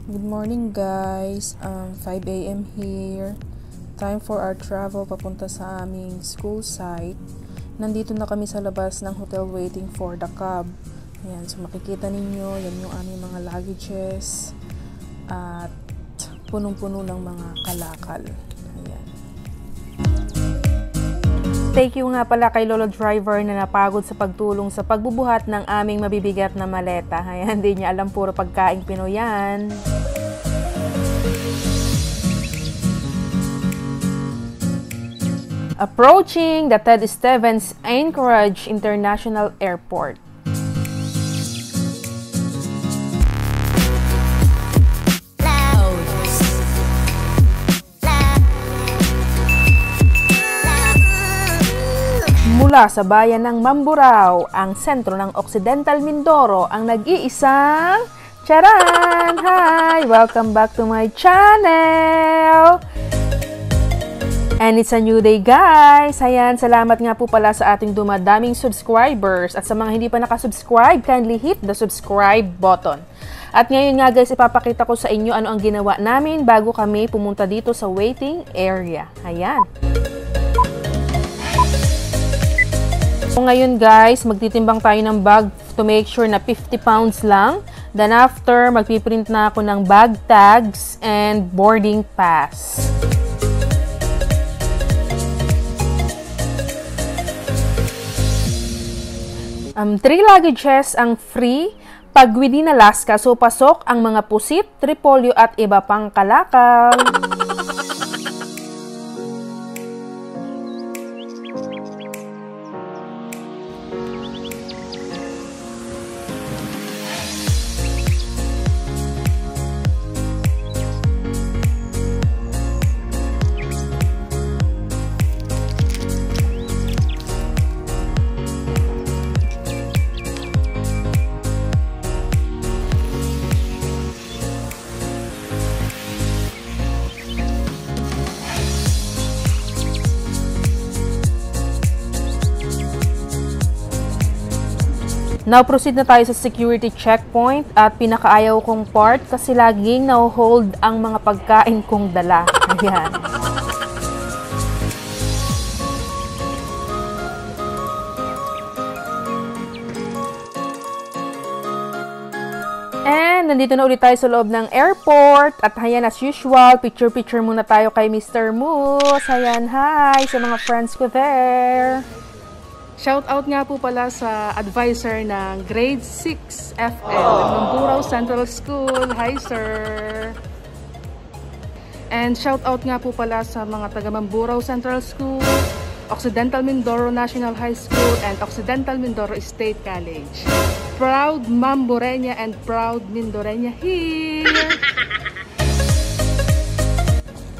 Good morning guys, 5 a.m. here. Time for our travel papunta sa aming school site. Nandito na kami sa labas ng hotel waiting for the cab. Ayan, so makikita ninyo, yan yung aming mga luggages at punong-puno ng mga kalakal. Ayan. Thank you nga pala kay Lolo Driver na napagod sa pagtulong sa pagbubuhat ng aming mabibigat na maleta. Ayan, hindi niya alam puro pagkaing Pinoy yan. Approaching the Ted Stevens Anchorage International Airport. Mula sa bayan ng Mamburao, ang sentro ng Occidental Mindoro, ang nag-iisang Charan! Hi! Welcome back to my channel! And it's a new day guys! Ayan, salamat nga po pala sa ating dumadaming subscribers. At sa mga hindi pa nakasubscribe, kindly hit the subscribe button. At ngayon nga guys, ipapakita ko sa inyo ano ang ginawa namin bago kami pumunta dito sa waiting area. Ayan. So ngayon guys, magtitimbang tayo ng bag to make sure na 50 pounds lang. Then after, magpiprint na ako ng bag tags and boarding pass. 3 luggages ang free pag within Alaska. So pasok ang mga pusit, tripolyo at iba pang kalakal. Now, proceed na tayo sa security checkpoint at pinakaayaw kong part kasi laging na-hold ang mga pagkain kong dala. Ayan. And nandito na ulit tayo sa loob ng airport at ayan, as usual, picture-picture muna tayo kay Mr. Moose. Ayan, hi sa mga friends ko there. Shout out nga po pala sa advisor ng grade 6 FL ng Mamburao Central School. Hi sir! And shout out nga po pala sa mga taga Mamburao Central School, Occidental Mindoro National High School, and Occidental Mindoro State College. Proud Mambureña and proud Mindoreña here!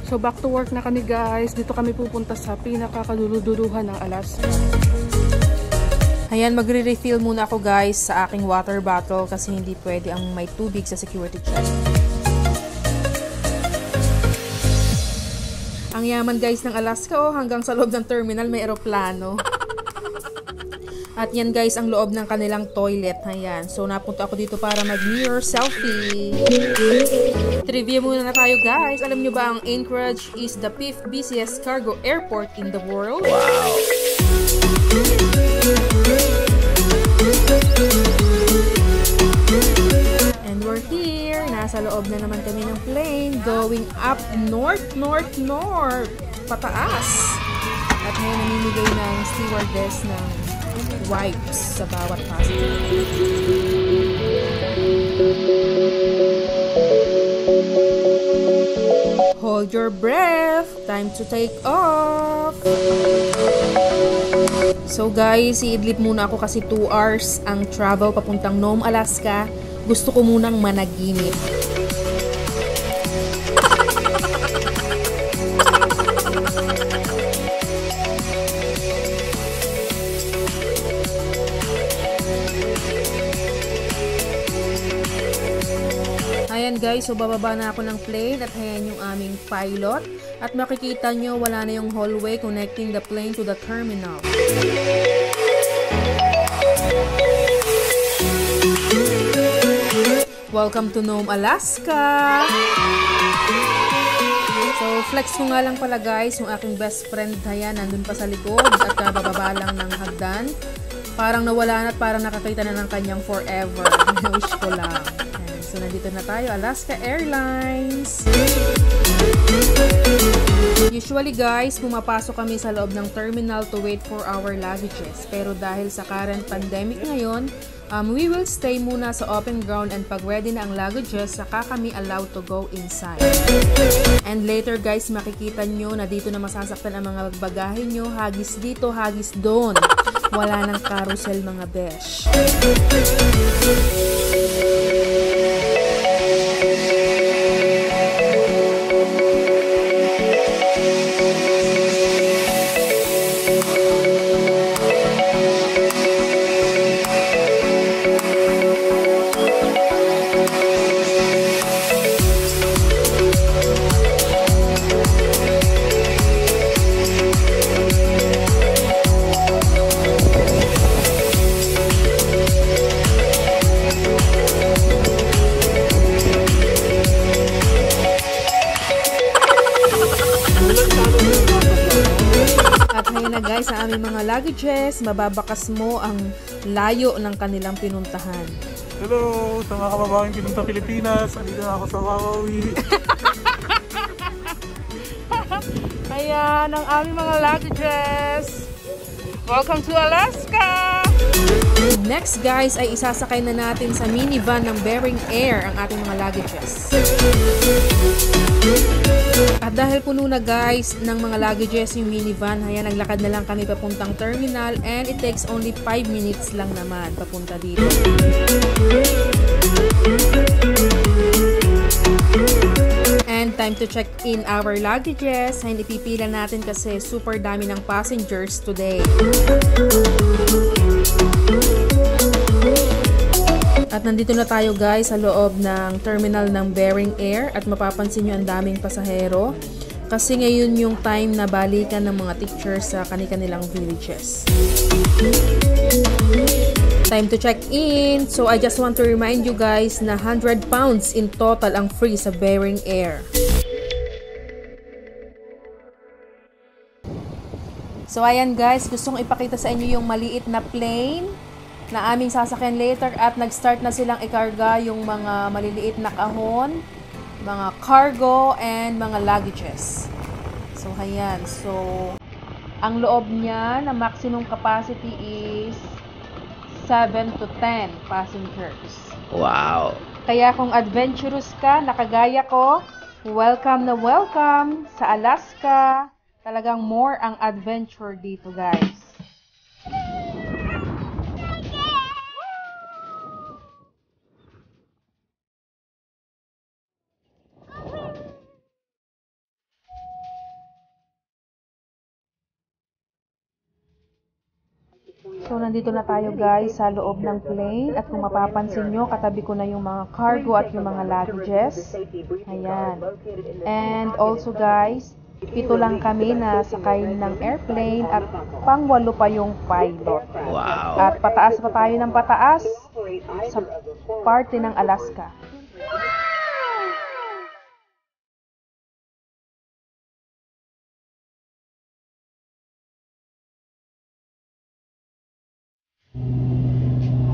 So back to work na kami guys. Dito kami pupunta sa pinakakaduluduluhan ng Alaska. Ayan, magre-refill muna ako guys sa aking water bottle kasi hindi pwede ang may tubig sa security check. Ang yaman guys ng Alaska, oh, hanggang sa loob ng terminal may eroplano. At yan guys ang loob ng kanilang toilet. Ayan, so napunta ako dito para mag-mirror selfie. Trivia muna na tayo guys. Alam nyo ba ang Anchorage is the 5th busiest cargo airport in the world? Wow! And we're here. Nasa loob na naman kami ng plane going up north, pataas. At ngayon namimigay ng stewardess ng wipes sa bawat passenger. Hold your breath. Time to take off. So guys, iidlip muna ako kasi 2 hours ang travel papuntang Nome, Alaska. Gusto ko munang managinip. Ayan guys, so bababa na ako ng plane at ayan yung aming pilot. At makikita nyo, wala na yung hallway connecting the plane to the terminal. Welcome to Nome, Alaska! So, flex ko nga lang pala guys, yung aking best friend Hayan, nandun pa sa likod at bababa lang ng hagdan. Parang nawala na at parang nakakita na ng kanyang forever. Wish ko lang. Ayan. So, nandito na tayo, Alaska Airlines. Usually guys, pumapasok kami sa loob ng terminal to wait for our luggages. Pero dahil sa current pandemic ngayon, we will stay muna sa open ground and pag ready na ang luggages, saka kami allowed to go inside. And later guys, makikita nyo na dito na masasaktan ang mga bagahe nyo. Hagis dito, hagis doon. Wala ng carousel mga besh. Guys, sa aming mga luggages, mababakas mo ang layo ng kanilang pinuntahan. Hello! Sa mga kababaeng pinunta Pilipinas, andito na ako sa Wawawi. Ayan ang aming mga luggages. Welcome to Alaska! Next guys ay isasakay na natin sa minivan ng Bering Air ang ating mga luggages. At dahil puno na guys ng mga luggages yung minivan, ayan, naglakad na lang kami papuntang terminal and it takes only 5 minutes lang naman papunta dito. And time to check in our luggages. Ay, ipipila natin kasi super dami ng passengers today. At nandito na tayo guys sa loob ng terminal ng Bering Air at mapapansin nyo ang daming pasahero kasi ngayon yung time na balikan ng mga teachers sa kanilang villages. Time to check in. So I just want to remind you guys na 100 pounds in total ang free sa Bering Air. So ayan guys, gustong ipakita sa inyo yung maliit na plane na aming sasakyan later at nag-start na silang ikarga yung mga maliliit na kahon, mga cargo, and mga luggages. So, ayan. So, ang loob niya na maximum capacity is 7 to 10 passengers. Wow! Kaya kung adventurous ka, nakagaya ko, welcome na welcome sa Alaska. Talagang more ang adventure dito, guys. So, nandito na tayo guys sa loob ng plane at kung mapapansin nyo, katabi ko na yung mga cargo at yung mga luggages. Ayan. And also guys, 7 lang kami na sakay ng airplane at pang-8 pa yung pilot. Wow! At pataas pa tayo ng pataas sa parte ng Alaska.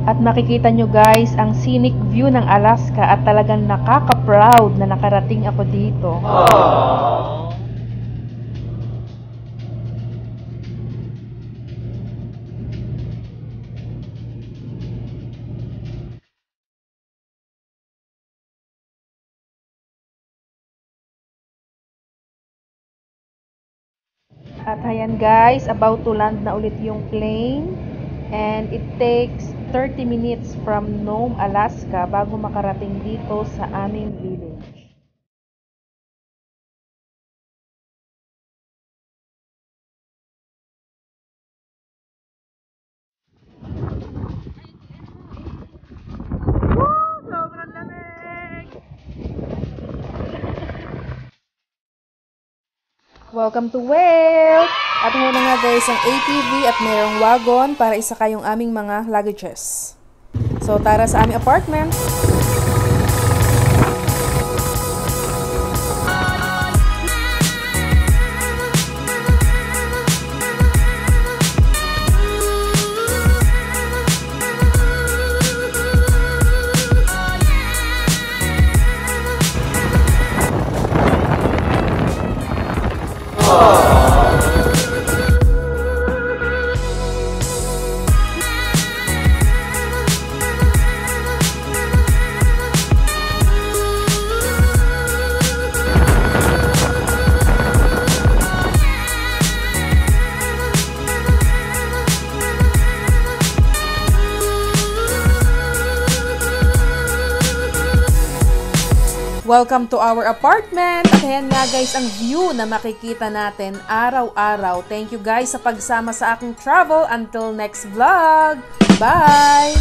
At makikita nyo guys ang scenic view ng Alaska at talagang nakaka-proud na nakarating ako dito. Aww. At ayan guys, about to land na ulit yung plane and it takes 30 minutes from Nome, Alaska bago makarating dito sa aming village. Sobrang lamig! Welcome to Wales! At ngayon na nga guys ang ATV at mayroong wagon para isakay yung aming mga luggages. So tara sa aming apartment! Welcome to our apartment. At ayan nga guys ang view na makikita natin araw-araw. Thank you guys sa pagsama sa aking travel. Until next vlog. Bye!